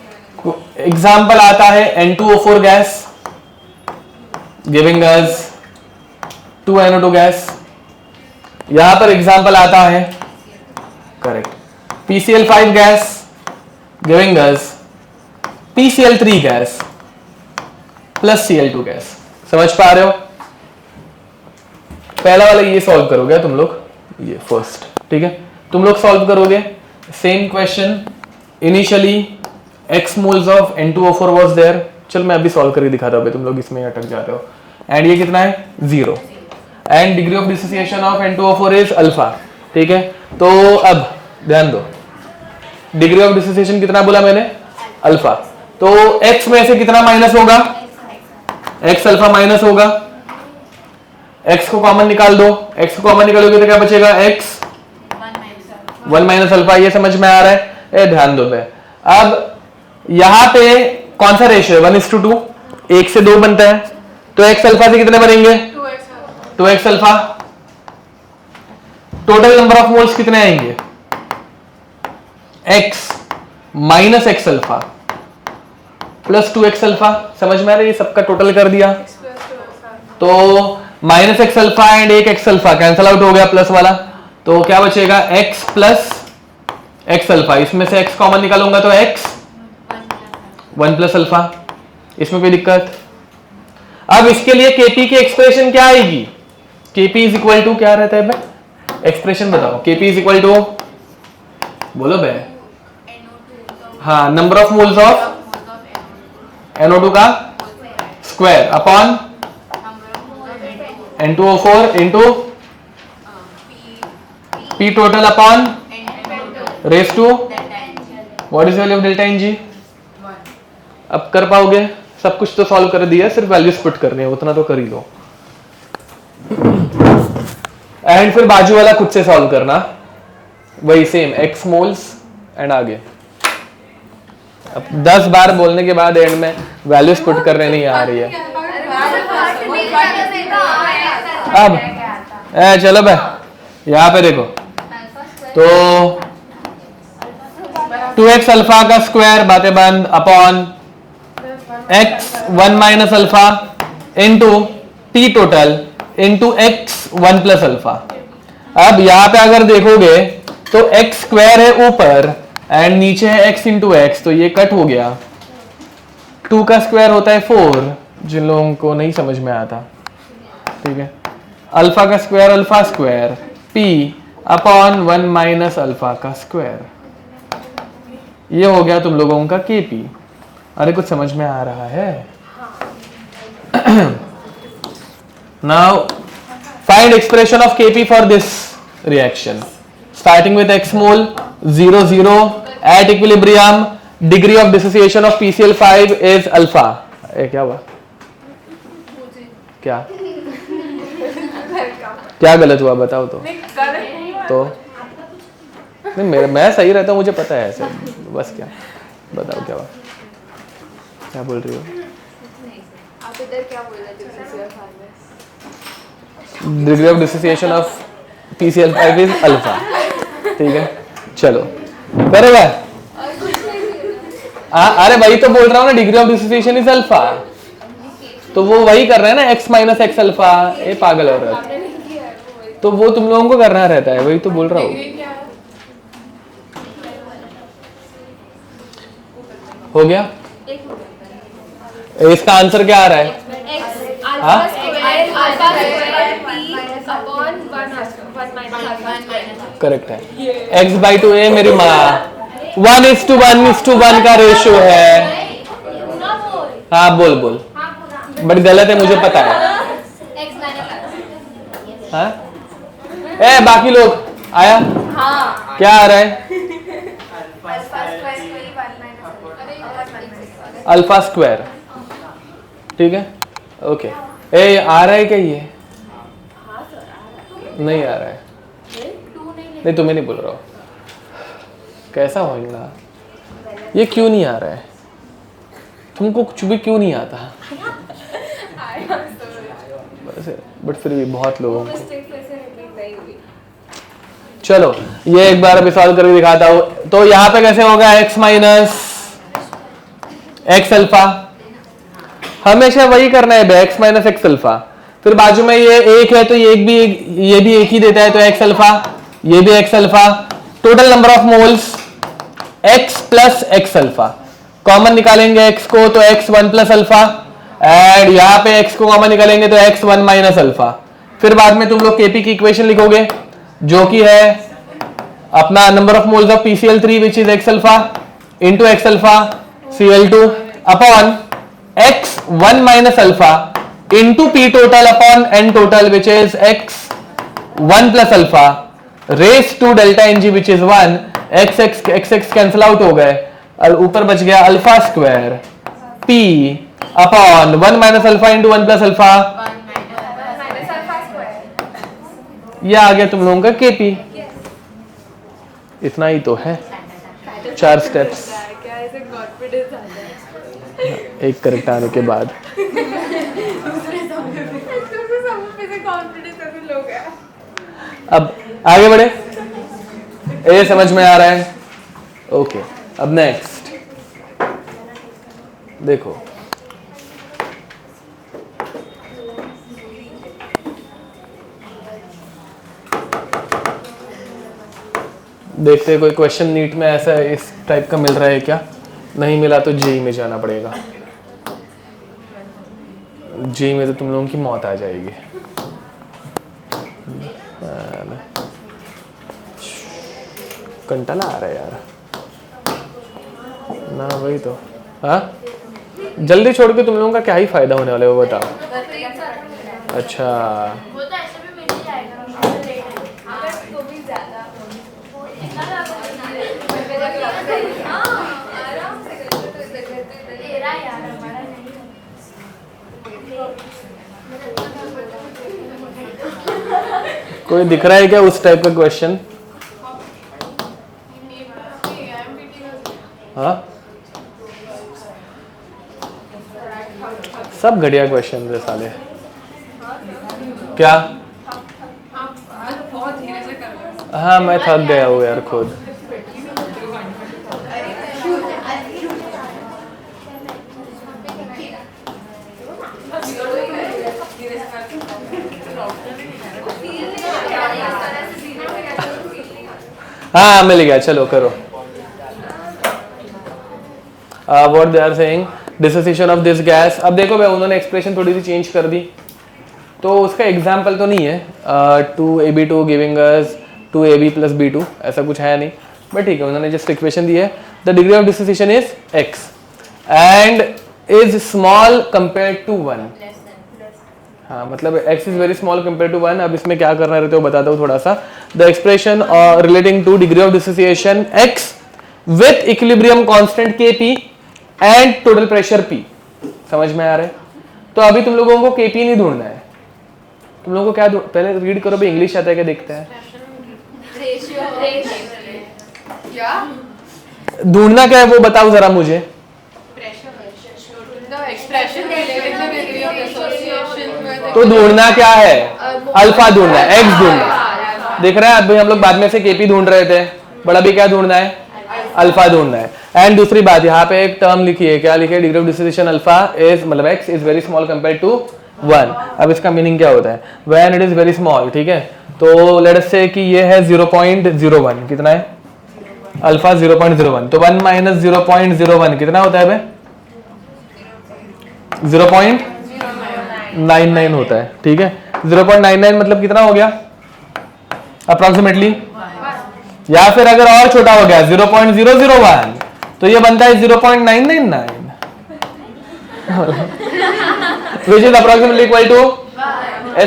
एग्जाम्पल आता है N2O4 gas giving us 2NO2 gas, यहां पर एग्जाम्पल आता है correct PCl5 gas giving us PCl3 gas plus Cl2 gas. समझ पा रहे हो, पहला वाला ये सॉल्व करोगे तुम लोग, ये फर्स्ट, ठीक है, तुम लोग सॉल्व करोगे same question. Initially x moles of N2O4 was there, चल मैं अभी सॉल्व करके दिखाता हूं, तुम लोग इसमें अटक जाते हो। एंड ये कितना है 0, and degree of dissociation of N2O4 is alpha, ठीक है। तो अब ध्यान दो, डिग्री ऑफ डिसोसिएशन कितना बोला मैंने, अल्फा, तो x में से कितना माइनस होगा, x अल्फा माइनस होगा, x को कॉमन निकाल दो, x को कॉमन निकालोगे तो क्या बचेगा, x 1 माइनस अल्फा। ये समझ में आ रहा है, ध्यान दो भाई। अब यहां पे कौन सा रेशियो है, 1:2, 1 से 2 बनता है, तो x अल्फा से कितने बनेंगे, 2x alpha. Total number of moles कितने आएंगे, x minus x alpha plus 2x alpha. समझ में आ रहा है, ये सबका टोटल कर दिया, तो minus x alpha and 1x alpha cancel out हो गया प्लस वाला, तो क्या बचेगा x प्लस एक्स अल्फा। इसमें से x कॉमन निकालूंगा तो x 1 प्लस अल्फा। इसमें कोई दिक्कत। अब इसके लिए kp की एक्सप्रेशन क्या आएगी, kp इज इक्वल टू क्या रहता है भाई, एक्सप्रेशन बताओ, kp इज इक्वल टू बोलो भाई, हाँ number of moles of NO2 का square upon N2O4 into P total upon raise to what is value of delta N g. अब कर पाओगे, सब कुछ तो सॉल्व कर दिया, सिर्फ वैल्यूज पुट करनी है, उतना तो कर ही लो। एंड फिर बाजू वाला खुद से सॉल्व करना, वही सेम x मोल्स एंड आगे। अब 10 बार बोलने के बाद एंड में वैल्यूज पुट करने नहीं आ रही है। अब चलो भाई, यहाँ पे देखो, तो 2x अल्फा का स्क्वायर बातें बंद upon x 1 minus alpha into p total into x 1 plus alpha. अब यहां पे अगर देखोगे तो x स्क्वायर है ऊपर एंड नीचे है x इंटू एक्स, तो ये कट हो गया। 2 का स्क्वायर होता है 4, जिन लोगों को नहीं समझ में आता, ठीक है। अल्फा का square alpha square p upon 1 minus alpha का स्क्वायर, ये हो गया तुम लोगों का kp। अरे कुछ समझ में आ रहा है? Now find expression of kp for this reaction starting with x mole 0 0 at equilibrium, degree of dissociation of PCl5 is alpha. क्या हुआ? क्या क्या गलत हुआ बताओ तो। तो नहीं, मैं सही रहता हूँ, मुझे पता है ऐसे, बस क्या बताओ क्या हुआ, क्या बोल रही हो? आप इधर क्या बोल रहे थे? Degree of dissociation of PCl5 is alpha, ठीक है। चलो करेगा। अरे वही तो बोल रहा हूँ ना, degree of dissociation is alpha, तो वो वही कर रहे हैं ना, x माइनस एक्स अल्फा। ये पागल हो रहा है, तो वो तुम लोगों को करना रहता है, वही तो बोल रहा हूँ। हो गया? इसका आंसर क्या आ रहा है? करेक्ट है। x/2a मेरी माँ 1:1:1 का रेशियो है। हाँ बोल बोल, बट गलत है मुझे पता है। हाँ? ए बाकी लोग आया? हाँ। क्या आ रहा है? अल्फा स्क्वायर, ठीक है, ओके। ए आ रहा है क्या ये? नहीं आ रहा है, नहीं तुम्हें नहीं बोल रहा हूँ, कैसा होगा ये? क्यों नहीं आ रहा है? तुमको कुछ भी क्यों नहीं आता? बट फिर भी बहुत लोगों को। चलो ये एक बार अभी सॉल्व करके दिखाता हूं। तो यहाँ पे कैसे होगा? x माइनस एक्स अल्फा, हमेशा वही करना है बे, x माइनस एक्स अल्फा। फिर बाजू में ये एक है तो ये भी एक ही देता है, तो x अल्फा, ये भी x alpha. Total number of moles x plus x alpha, common निकालेंगे x को तो x 1 प्लस अल्फा, एंड यहाँ पे x को कॉमन निकालेंगे तो x 1 माइनस अल्फा। फिर बाद में तुम लोग kp की इक्वेशन लिखोगे जो कि है अपना number of moles of PCl3 which is x alpha into x alpha Cl2 upon x 1 minus alpha into p total upon n total which is x 1 plus alpha raise to delta Ng which is 1। x cancel out हो गए, ऊपर बच गया alpha square p upon 1 minus alpha into 1 plus alpha, ये आ गया तुम लोगों का kp। इतना ही तो है, 4 स्टेप्स, एक करेक्ट आने के बाद। अब आगे बढ़े, ये समझ में आ रहा है? ओके, अब नेक्स्ट देखो, देखते हैं कोई क्वेश्चन नीट में ऐसा इस टाइप का मिल रहा है क्या? नहीं मिला तो जेई में जाना पड़ेगा। जेई में तो तुम लोगों की मौत आ जाएगी। कंटाला आ रहा है यार ना, वही तो। हाँ जल्दी छोड़ के तुम लोगों का क्या ही फायदा होने वाला है वो बताओ। अच्छा कोई दिख रहा है क्या उस टाइप का क्वेश्चन? हाँ सब घटिया क्वेश्चन है साले। क्या? हाँ मैं थक गया हूँ यार खुद। हाँ मिल गया, चलो करो। What they are saying, dissociation of this gas. अब देखो भाई उन्होंने एक्सप्रेशन थोड़ी सी चेंज कर दी, तो उसका एग्जाम्पल तो नहीं है 2AB2 giving us 2AB plus B2, ऐसा कुछ है नहीं, बट ठीक है उन्होंने जस्ट इक्वेशन दी है। The degree of dissociation is x and is small compare to 1। हाँ मतलब x is very small compare to 1। अब इसमें क्या करना रहते हो बताता हूँ थोड़ा सा। The expression relating two degree of dissociation x with equilibrium constant Kp and total pressure P, समझ में आ रहा है? तो अभी तुम लोगों को Kp नहीं ढूंढना है, तुम लोगों को क्या पहले रीड करो भी, इंग्लिश आता है क्या देखते हैं। ढूंढना क्या है वो बताओ जरा मुझे। तो ढूंढना क्या है, अल्फा ढूंढना है, एक्स ढूंढना है। देख रहे हैं अभी हम लोग बाद में से Kp ढूंढ रहे थे, बट अभी क्या ढूंढना है, अल्फा ढूंढना है। एंड दूसरी बात यहाँ पे एक टर्म लिखी है, क्या लिखी है, degree of dissociation alpha is मतलब x is very small compare to 1। अब इसका मीनिंग क्या होता है, when it is very small, ठीक है। तो लेट अस से कि ये है 0.01, कितना है अल्फा 0.01, तो 1 माइनस 0.01 कितना होता है बे, 0.99 होता है, ठीक है। 0.99 मतलब कितना हो गया अप्रोक्सीमेटली, या फिर अगर और छोटा हो गया 0.001 तो ये बनता है 0.999 which is approximately equal to,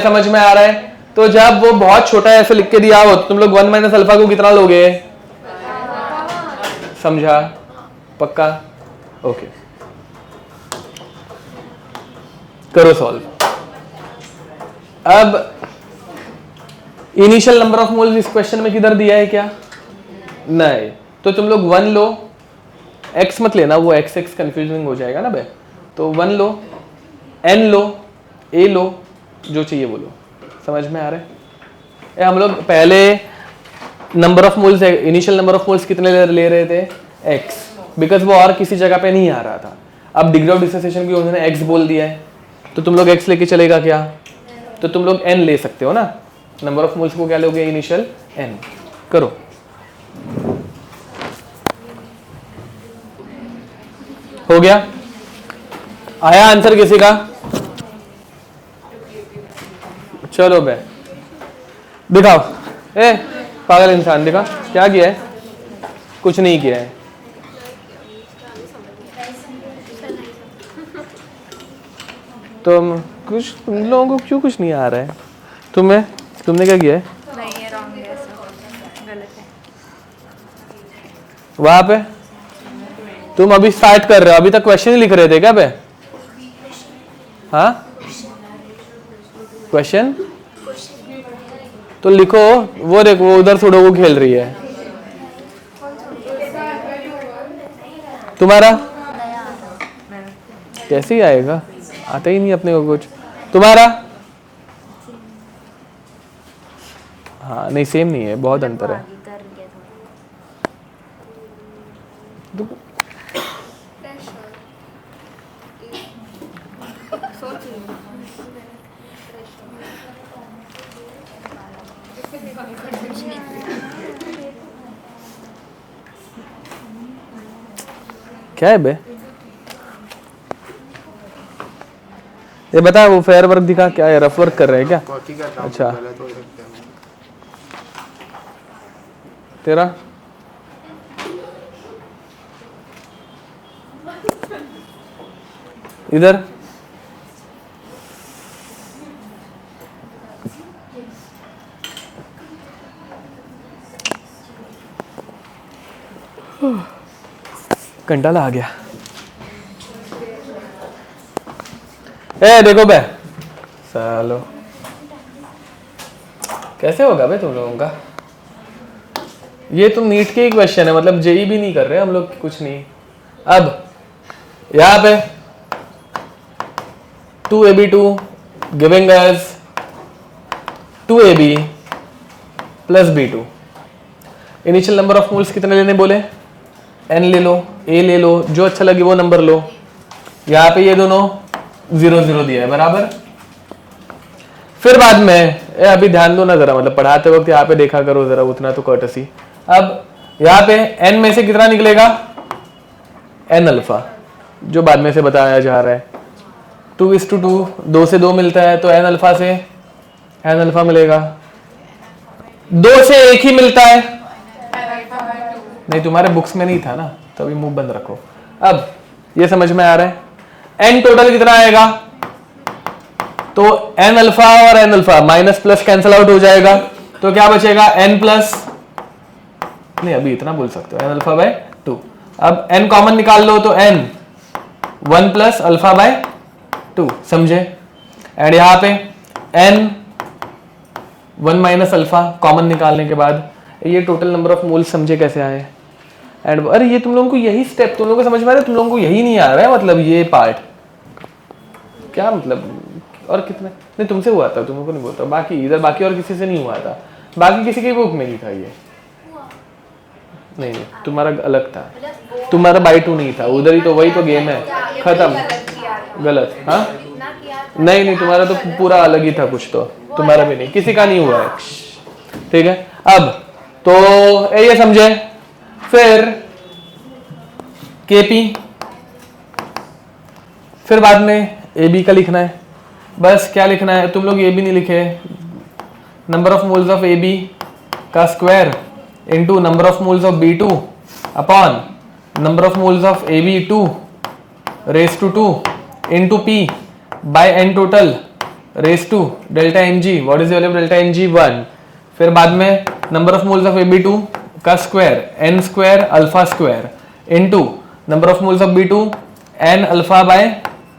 समझ में आ रहा है? तो जब वो बहुत छोटा है ऐसे लिख के दिया हो तो तुम लोग 1 माइनस अल्फा को कितना लोगे, समझा? पक्का? ओके करो सॉल्व। अब इनिशियल नंबर ऑफ मोल्स इस क्वेश्चन में किधर दिया है क्या, नहीं, तो तुम लोग 1 लो, x मत लेना, वो x कंफ्यूजिंग हो जाएगा ना बे, तो 1 लो, n लो, a लो, जो चाहिए वो लो, समझ में आ रहा है? हम लोग पहले number of moles, initial number of moles कितने ले रहे थे, x, बिकॉज वो और किसी जगह पे नहीं आ रहा था। अब डिग्री ऑफ डिसोसिएशन की उन्होंने x बोल दिया है, तो तुम लोग x लेके चलेगा क्या, तो तुम लोग n ले सकते हो ना, नंबर ऑफ मोल्स को क्या लोगे, इनिशियल n। करो, हो गया, आया आंसर किसी का, चलो बे दिखाओ, ए पागल इंसान दिखा क्या किया है, कुछ नहीं किया है। तुम लोगों को क्यों कुछ नहीं आ रहा है, तुमने क्या किया है, नहीं ये रॉन्ग है, गलत है। वहां पे तुम अभी स्टार्ट कर रहे हो, अभी तक क्वेश्चन ही लिख रहे थे क्या बे, हाँ क्वेश्चन तो लिखो, वो देखो वो उधर थोड़ा वो खेल रही है। तुम्हारा कैसे ही आएगा, आता ही नहीं अपने को कुछ। तुम्हारा हाँ नहीं सेम नहीं है, बहुत अंतर है। क्या है बे, ये बता, वो फेयर वर्क दिखा, क्या है, रफ वर्क कर रहे हैं क्या? अच्छा तेरा इधर कंटाला आ गया। ए देखो बे सालो, कैसे होगा बे तुम लोगों का, ये तुम नीट के ही क्वेश्चन है, मतलब जेई भी नहीं कर रहे हम लोग कुछ नहीं। अब यहाँ पे 2AB2 giving us 2AB plus B2, initial number of moles कितने लेने बोले, n ले लो, a ले लो, जो अच्छा लगे वो नंबर लो। यहाँ पे ये दोनों 0 0 दिया है बराबर। फिर बाद में अभी ध्यान दो ना जरा, मतलब पढ़ाते वक्त यहाँ पे देखा करो जरा, उतना तो कर्टसी। अब यहाँ पे n में से कितना निकलेगा, n अल्फा, जो बाद में से बताया जा रहा है। 2:2, 2 से 2 मिलता है तो n अल्फा से n अल्फा मिलेगा। 2 से 1 ही मिलता है, नहीं तुम्हारे बुक्स में नहीं था ना, तभी मुंह बंद रखो। अब ये समझ में आ रहा है। n टोटल कितना आएगा, तो n अल्फा और n alpha minus plus cancel out हो जाएगा, तो क्या बचेगा n प्लस, नहीं अभी इतना बोल सकते हो, n अल्फा बाय 2। अब n कॉमन निकाल लो तो n 1 प्लस अल्फा बाय 2, समझे। एंड यहाँ पे n 1 माइनस अल्फा कॉमन निकालने के बाद ये टोटल नंबर ऑफ मोल्स समझे कैसे आए। एंड अरे ये तुम लोगों को यही स्टेप तुम लोगों को समझ में आ रहा है, तुम लोगों को यही नहीं आ रहा है, मतलब ये पार्ट क्या मतलब, और कितने नहीं तुमसे हुआ था, तुम लोगों को नहीं बोलता, बाकी इधर बाकी और किसी से नहीं हुआ था, बाकी किसी की बुक में नहीं था ये, नहीं नहीं तुम्हारा अलग था, तुम्हारा बाई 2 नहीं था उधर ही, तो वही तो गेम है, खत्म, गलत। हाँ नहीं नहीं तुम्हारा तो पूरा अलग ही था कुछ, तो तुम्हारा भी नहीं, किसी का नहीं हुआ है, ठीक है। अब तो ये समझे, फिर केपी, फिर बाद में ए बी का लिखना है, बस क्या लिखना है, तुम लोग ए बी नहीं लिखे, number of moles of A B का square into number of moles of B 2 upon number of moles of A B 2 raise to 2 into P by N total raise to delta M G, what is the value of delta M G 1। फिर बाद में number of moles of A B 2 का square N square alpha square into number of moles of B 2 n alpha by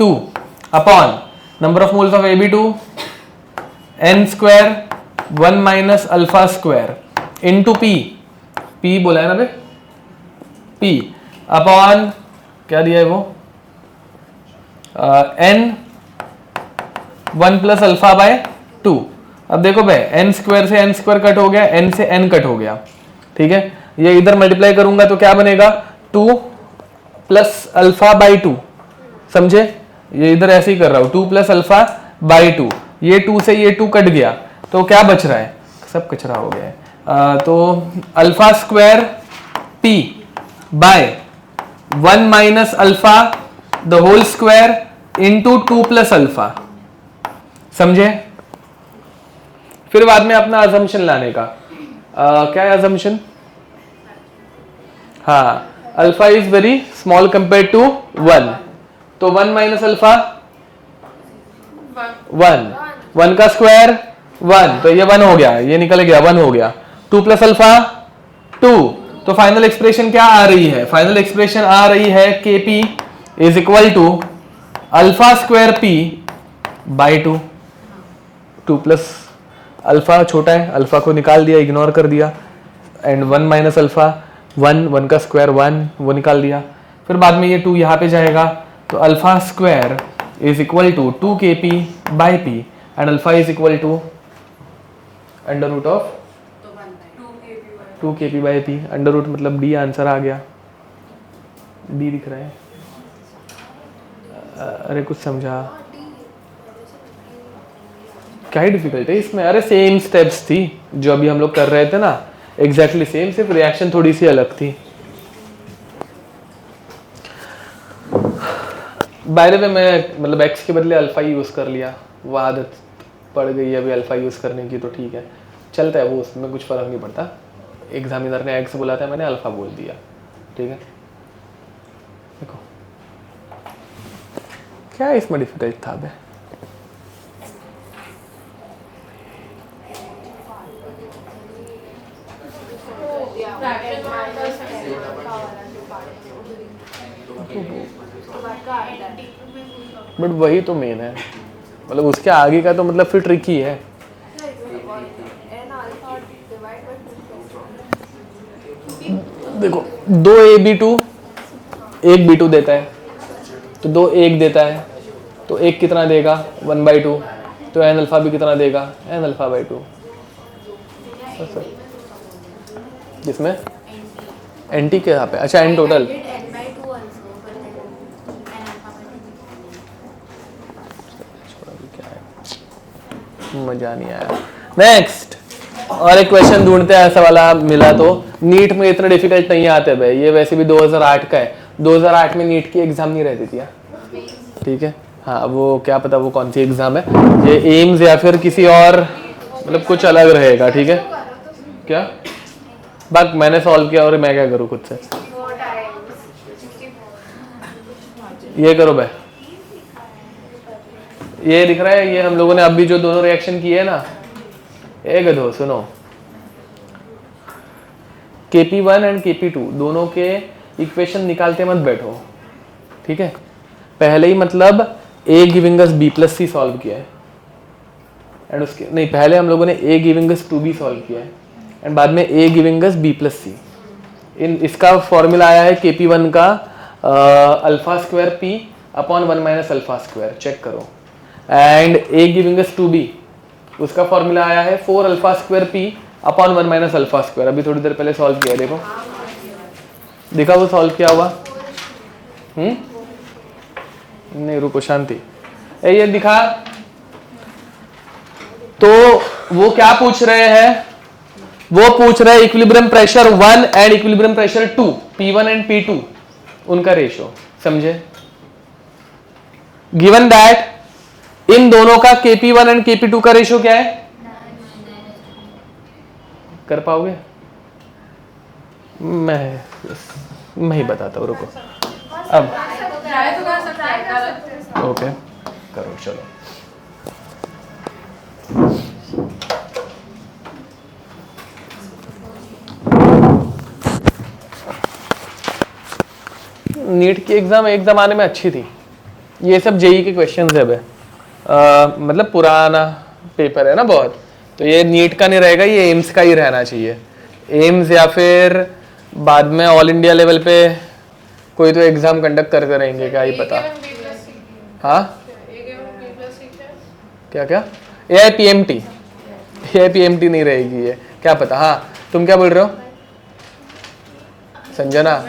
2 upon number of moles of A B 2 n square 1 minus alpha square into P, P बोला है ना बे, P upon क्या दिया है वो, N 1 plus alpha by 2। अब देखो भाई एन स्क्वायर से एन स्क्वायर कट हो गया, एन से एन कट हो गया, ठीक है। ये इधर मल्टीप्लाई करूंगा तो क्या बनेगा, 2 प्लस अल्फा बाई 2, समझे। ये इधर ऐसे ही कर रहा हूं, 2 प्लस अल्फा बाई 2, ये 2 से ये 2 कट गया, तो क्या बच रहा है, सब कचरा हो गया है। तो alpha square P by 1 minus alpha the whole square into 2 plus alpha, समझे। फिर बाद में अपना अजम्पशन लाने का, क्या है अजम्पशन, हाँ alpha is very small compare to 1, तो 1 माइनस अल्फा 1 का स्क्वायर 1, तो ये 1 हो गया, ये निकल गया 1 हो गया, 2 प्लस अल्फा 2, तो फाइनल एक्सप्रेशन क्या आ रही है, फाइनल एक्सप्रेशन आ रही है K P is equal to alpha square P by 2, 2 plus alpha छोटा है, अल्फा को निकाल दिया, इग्नोर कर दिया, एंड 1 माइनस अल्फा 1 का स्क्वायर 1 वो निकाल दिया। फिर बाद में ये 2 यहाँ पे जाएगा, तो alpha square is equal to 2 K P by P, and alpha is equal to under root of 2 K P by P, under root मतलब डी आंसर आ गया, डी दिख रहा है। अरे कुछ समझा, क्या ही डिफिकल्ट है इसमें, अरे सेम स्टेप्स थी जो अभी हम लोग कर रहे थे ना, एग्जैक्टली सेम, सिर्फ रिएक्शन थोड़ी सी अलग थी। बाय द वे मैं मतलब एक्स के बदले अल्फा यूज कर लिया, वो आदत पड़ गई है अभी अल्फा यूज करने की, तो ठीक है चलता है वो, उसमें कुछ फर्क नहीं पड़ता। एग्जामिनर ने एक्स बोला था, मैंने अल्फा बोल दिया, ठीक है। देखो क्या इसमें डिफिकल्ट था बे, बट वही तो मेन है, मतलब उसके आगे का तो मतलब फिर ट्रिकी है। देखो 2 AB2 1 B2 देता है, तो 2 1 देता है, तो 1 कितना देगा 1/2, तो n अल्फा भी कितना देगा n अल्फा बाई 2, जिसमें एन के यहाँ पे, अच्छा n टोटल, मजा नहीं आया। नेक्स्ट और एक क्वेश्चन ढूंढते हैं ऐसा वाला मिला तो, नीट में इतना डिफिकल्ट नहीं आते भाई, ये वैसे भी 2008 का है, 2008 में नीट की एग्जाम नहीं रहती थी, ठीक है। हाँ वो क्या पता वो कौन सी एग्जाम है, ये एम्स या फिर किसी और मतलब कुछ अलग रहेगा, ठीक है। क्या बात मैंने सॉल्व किया और मैं क्या करूँ खुद से, ये करो भाई। ये दिख रहा है, ये हम लोगों ने अभी जो दोनों रिएक्शन किए है ना, एक गधो सुनो, KP1 एंड KP2 दोनों के इक्वेशन निकालते मत बैठो, ठीक है। पहले ही मतलब A giving us B plus C solve किया है, एंड उसके नहीं पहले हम लोगों ने A giving us 2B solve किया है, एंड बाद में A giving us B plus C। इन इसका फॉर्मूला आया है KP1 का alpha square P upon 1 minus alpha square, check करो। And A giving us 2B उसका फॉर्मूला आया है 4 alpha square P upon 1 minus alpha square, अभी थोड़ी देर पहले सॉल्व किया, देखो देखा वो सॉल्व किया हुआ। नहीं रुको शांति, ये दिखा। तो वो क्या पूछ रहे हैं, वो पूछ रहे हैं equilibrium pressure 1 and equilibrium pressure 2, P1 and P2 उनका रेशियो, समझे। गिवन दैट इन दोनों का KP1 एंड KP2 का रेशियो क्या है, कर पाओगे? मैं ही बताता हूँ, रुको। अब ओके करो, चलो। नीट की एग्जाम एक जमाने में अच्छी थी, ये सब जेई के क्वेश्चंस है मतलब पुराना पेपर है ना बहुत, तो ये नीट का नहीं रहेगा, ये एम्स का ही रहना चाहिए। एम्स या फिर बाद में ऑल इंडिया लेवल पे कोई तो एग्जाम कंडक्ट करते रहेंगे, क्या ही पता। हाँ क्या क्या AIPMT नहीं रहेगी ये, क्या पता। हाँ तुम क्या बोल रहे हो संजना?